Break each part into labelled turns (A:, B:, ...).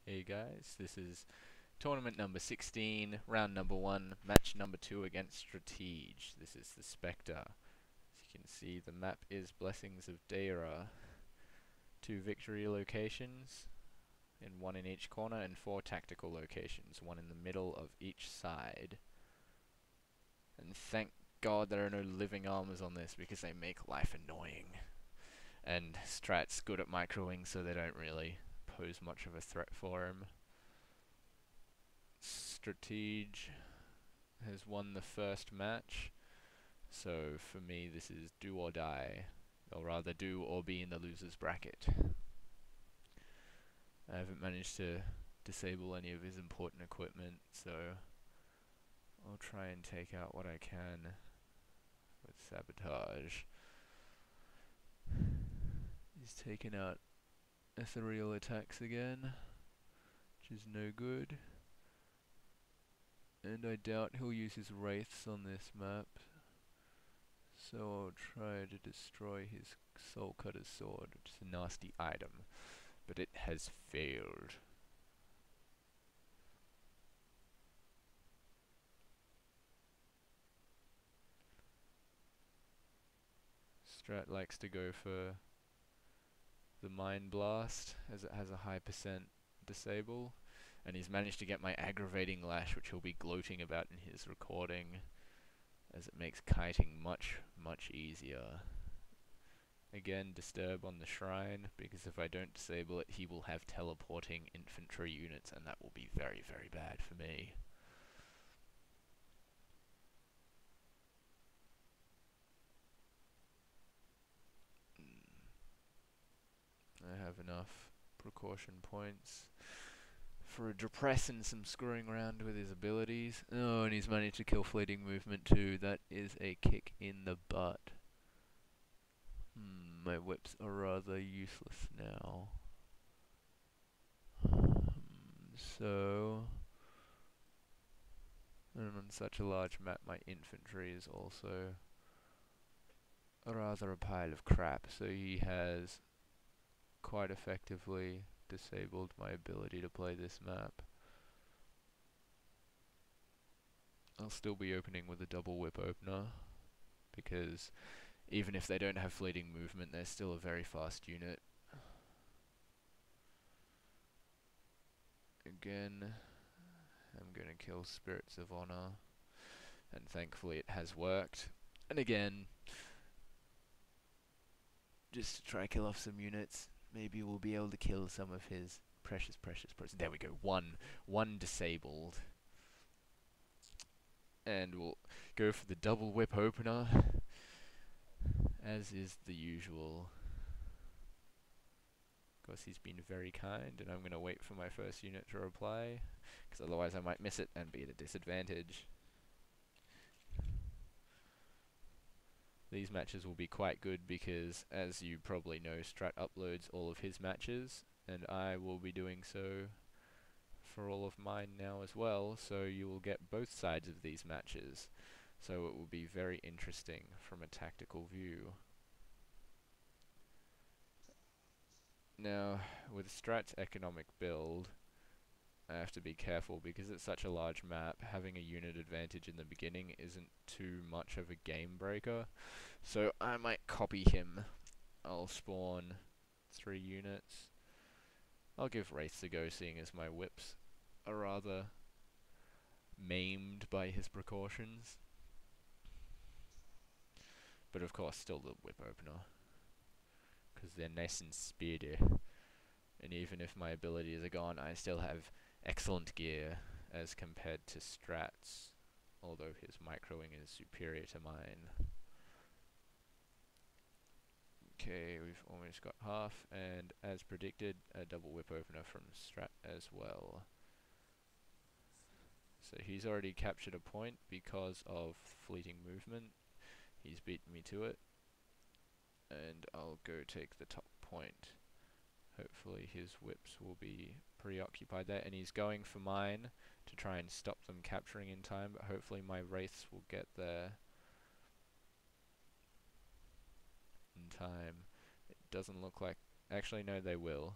A: Hey guys, this is tournament number 16, round number 1, match number 2 against Stratege. This is the Spectre. As you can see, the map is Blessings of Dara. 2 victory locations, and 1 in each corner, and 4 tactical locations, 1 in the middle of each side. And thank God there are no living armors on this because they make life annoying. And Strat's good at microing, so they don't really pose much of a threat for him. Stratege has won the first match, so for me this is do or die, or rather do or be in the loser's bracket. I haven't managed to disable any of his important equipment, so I'll try and take out what I can with sabotage. He's taken out ethereal attacks again, which is no good. And I doubt he'll use his wraiths on this map, so I'll try to destroy his Soul Cutter's sword, which is a nasty item, but it has failed. Strat likes to go for the Mind Blast, as it has a high percent disable, and he's managed to get my Aggravating Lash, which he'll be gloating about in his recording, as it makes kiting much, much easier. Again, disturb on the shrine, because if I don't disable it, he will have teleporting infantry units, and that will be very, very bad for me. I have enough precaution points for a depress and some screwing around with his abilities. Oh, and he's managed to kill fleeting movement too. That is a kick in the butt. My whips are rather useless now. So, and on such a large map, my infantry is also rather a pile of crap. So he has quite effectively disabled my ability to play this map. I'll still be opening with a double whip opener, because even if they don't have fleeting movement, they're still a very fast unit. Again, I'm going to kill Spirits of Honor, and thankfully it has worked. And again, just to try kill off some units, maybe we'll be able to kill some of his precious. There we go, one disabled. And we'll go for the double whip opener, as is the usual. Of course, he's been very kind, and I'm going to wait for my first unit to reply, because otherwise I might miss it and be at a disadvantage. These matches will be quite good because, as you probably know, Strat uploads all of his matches, and I will be doing so for all of mine now as well, so you will get both sides of these matches. So it will be very interesting from a tactical view. Now, with Strat's economic build, I have to be careful because it's such a large map. Having a unit advantage in the beginning isn't too much of a game breaker, so I might copy him. I'll spawn 3 units. I'll give Wraiths a go, seeing as my whips are rather maimed by his precautions. But of course, still the whip opener, because they're nice and speedy. And even if my abilities are gone, I still have excellent gear as compared to Strat's, although his microing is superior to mine. Okay, we've almost got half, and as predicted, a double whip opener from Strat as well. So he's already captured a point because of fleeting movement. He's beaten me to it, and I'll go take the top point. Hopefully his whips will be preoccupied there, and he's going for mine to try and stop them capturing in time, but hopefully my wraiths will get there in time. It doesn't look like... Actually, no, they will.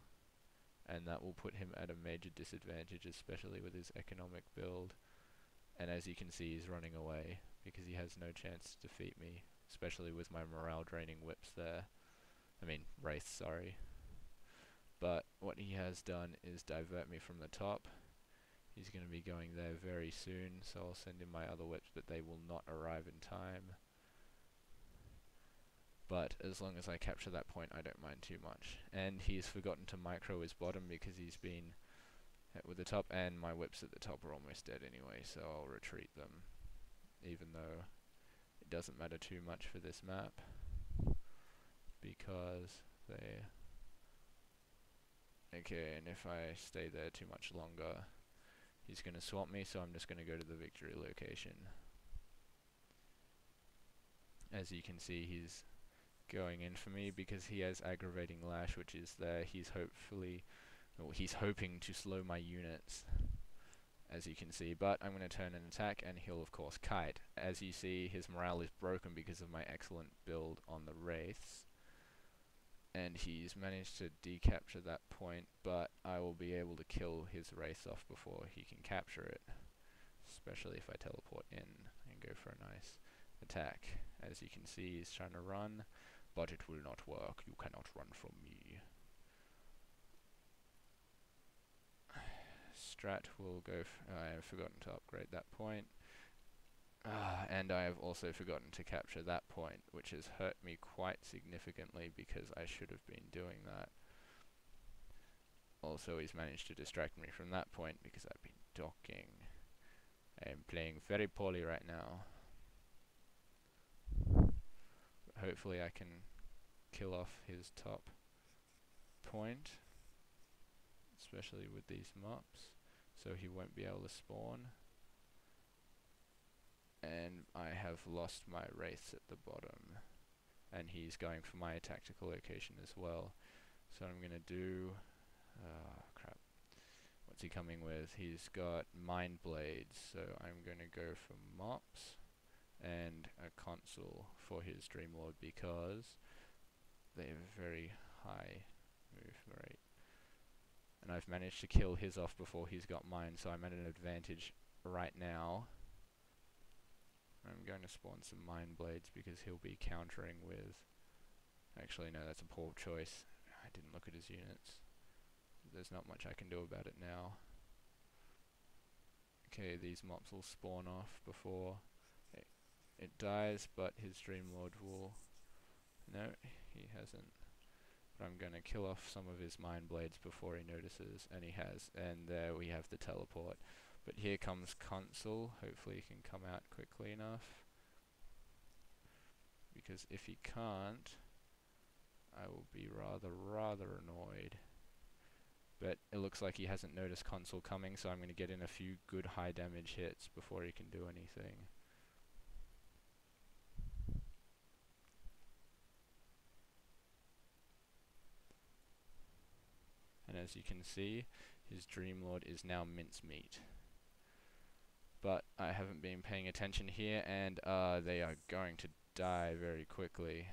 A: and that will put him at a major disadvantage, especially with his economic build. And as you can see, he's running away because he has no chance to defeat me, especially with my morale draining whips there. I mean, wraiths, sorry. But what he has done is divert me from the top. He's going to be going there very soon, so I'll send him my other whips, but they will not arrive in time. But as long as I capture that point, I don't mind too much. And he's forgotten to micro his bottom because he's been hit with the top, and my whips at the top are almost dead anyway, so I'll retreat them, even though it doesn't matter too much for this map, because they... Okay, and if I stay there too much longer, he's going to swamp me, so I'm just going to go to the victory location. As you can see, he's going in for me because he has aggravating lash, which is there. He's hoping to slow my units, as you can see, but I'm going to turn and attack, and he'll of course kite. As you see, his morale is broken because of my excellent build on the wraiths, and he's managed to decapture that point, but I will be able to kill his wraith off before he can capture it, especially if I teleport in and go for a nice attack. As you can see, he's trying to run, but it will not work. You cannot run from me. Strat will go I have forgotten to upgrade that point. And I have also forgotten to capture that point, which has hurt me quite significantly because I should have been doing that. Also, he's managed to distract me from that point because I've been docking. I am playing very poorly right now. But hopefully I can kill off his top point, especially with these mops, so he won't be able to spawn. And I have lost my wraiths at the bottom, and he's going for my tactical location as well. So I'm going to do... crap. What's he coming with? He's got mind blades, so I'm going to go for mops and a console for his Dreamlord because they have a very high move rate. And I've managed to kill his off before he's got mine, so I'm at an advantage right now. I'm going to spawn some mind blades because he'll be countering with... Actually, no, that's a poor choice. I didn't look at his units. There's not much I can do about it now. Okay, these mops will spawn off before it dies, but his Dreamlord will... No, he hasn't. But I'm going to kill off some of his mind blades before he notices, and he has. And there we have the teleport. But here comes Consul. Hopefully he can come out quickly enough, because if he can't, I will be rather annoyed. But it looks like he hasn't noticed Consul coming, so I'm going to get in a few good high damage hits before he can do anything. And as you can see, his Dreamlord is now mincemeat. But I haven't been paying attention here, and they are going to die very quickly.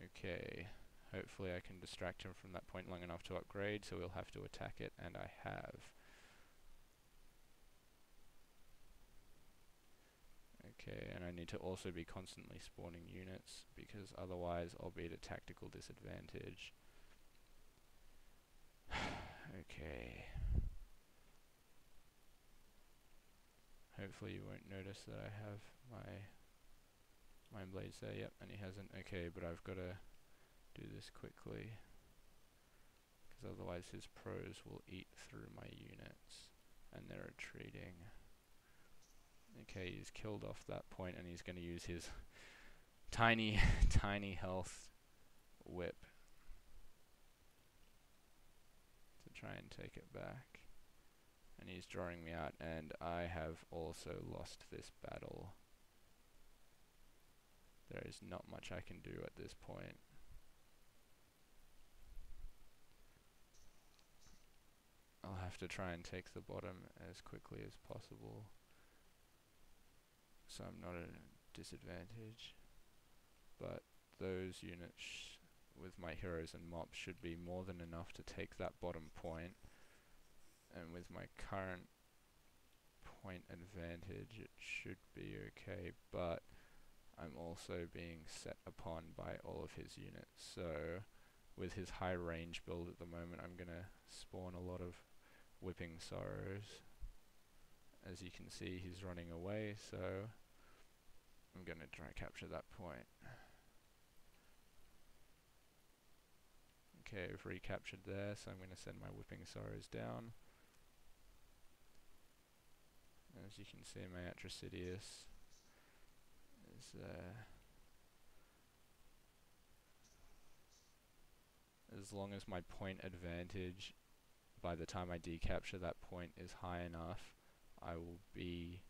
A: Okay, hopefully I can distract him from that point long enough to upgrade, so we'll have to attack it, and I have. Okay, and I need to also be constantly spawning units, because otherwise I'll be at a tactical disadvantage. Okay. Hopefully you won't notice that I have my mind blades there. Yep, and he hasn't. Okay, but I've got to do this quickly, because otherwise his pros will eat through my units, and they're retreating. Okay, he's killed off that point, and he's going to use his tiny health whip to try and take it back. And he's drawing me out, and I have also lost this battle. There is not much I can do at this point. I'll have to try and take the bottom as quickly as possible, so I'm not at a disadvantage. But those units with my heroes and mobs should be more than enough to take that bottom point. And with my current point advantage, it should be okay, but I'm also being set upon by all of his units. So with his high range build at the moment, I'm gonna spawn a lot of whipping sorrows. As you can see, he's running away, so I'm gonna try and capture that point. Okay, I've recaptured there, so I'm gonna send my whipping sorrows down. As you can see, my Atrocitus is as long as my point advantage by the time I decapture that point is high enough, I will be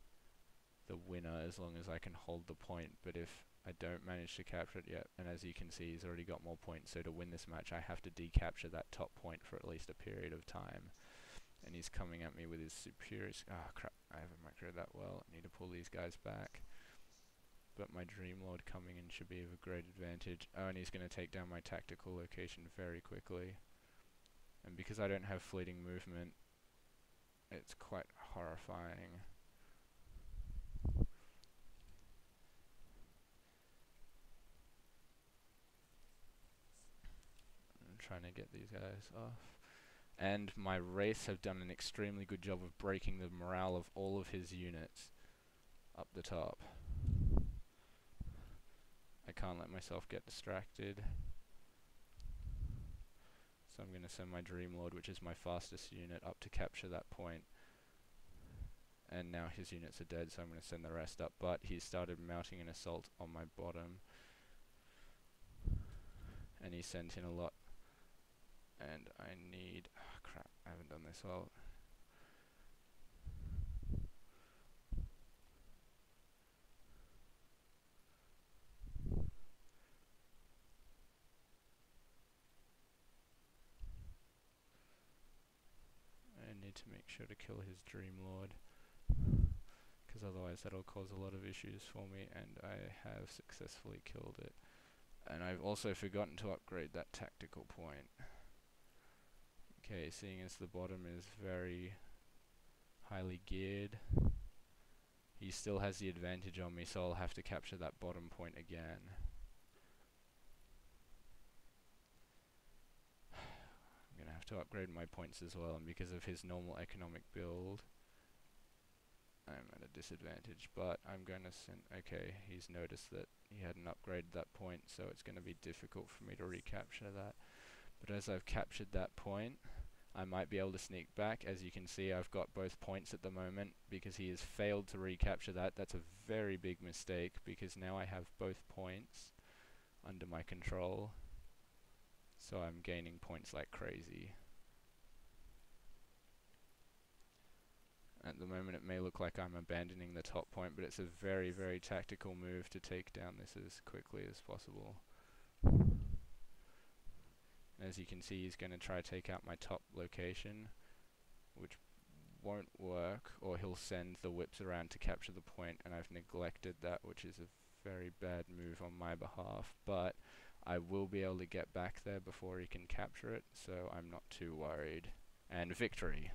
A: the winner as long as I can hold the point. But if I don't manage to capture it yet, and as you can see, he's already got more points, so to win this match I have to decapture that top point for at least a period of time. And he's coming at me with his superior... Ah, crap, I haven't macroed that well. I need to pull these guys back. But my Dreamlord coming in should be of a great advantage. Oh, and he's going to take down my tactical location very quickly. And because I don't have fleeting movement, it's quite horrifying. I'm trying to get these guys off. And my Wraiths have done an extremely good job of breaking the morale of all of his units up the top. I can't let myself get distracted. So I'm going to send my Dreamlord, which is my fastest unit, up to capture that point. And now his units are dead, so I'm going to send the rest up. But he started mounting an assault on my bottom. And he sent in a lot. And I need... Oh, crap, I haven't done this well. I need to make sure to kill his Dreamlord, because otherwise that'll cause a lot of issues for me, and I have successfully killed it. And I've also forgotten to upgrade that tactical point. Okay, seeing as the bottom is very highly geared, he still has the advantage on me, so I'll have to capture that bottom point again. I'm gonna have to upgrade my points as well, and because of his normal economic build, I'm at a disadvantage, but I'm going to send... Okay, he's noticed that he hadn't upgraded that point, so it's going to be difficult for me to recapture that. But as I've captured that point, I might be able to sneak back. As you can see, I've got both points at the moment, because he has failed to recapture that. That's a very big mistake, because now I have both points under my control, so I'm gaining points like crazy. At the moment it may look like I'm abandoning the top point, but it's a very, very tactical move to take down this as quickly as possible. As you can see, he's going to try to take out my top location, which won't work, or he'll send the whips around to capture the point, and I've neglected that, which is a very bad move on my behalf, but I will be able to get back there before he can capture it, so I'm not too worried. And victory!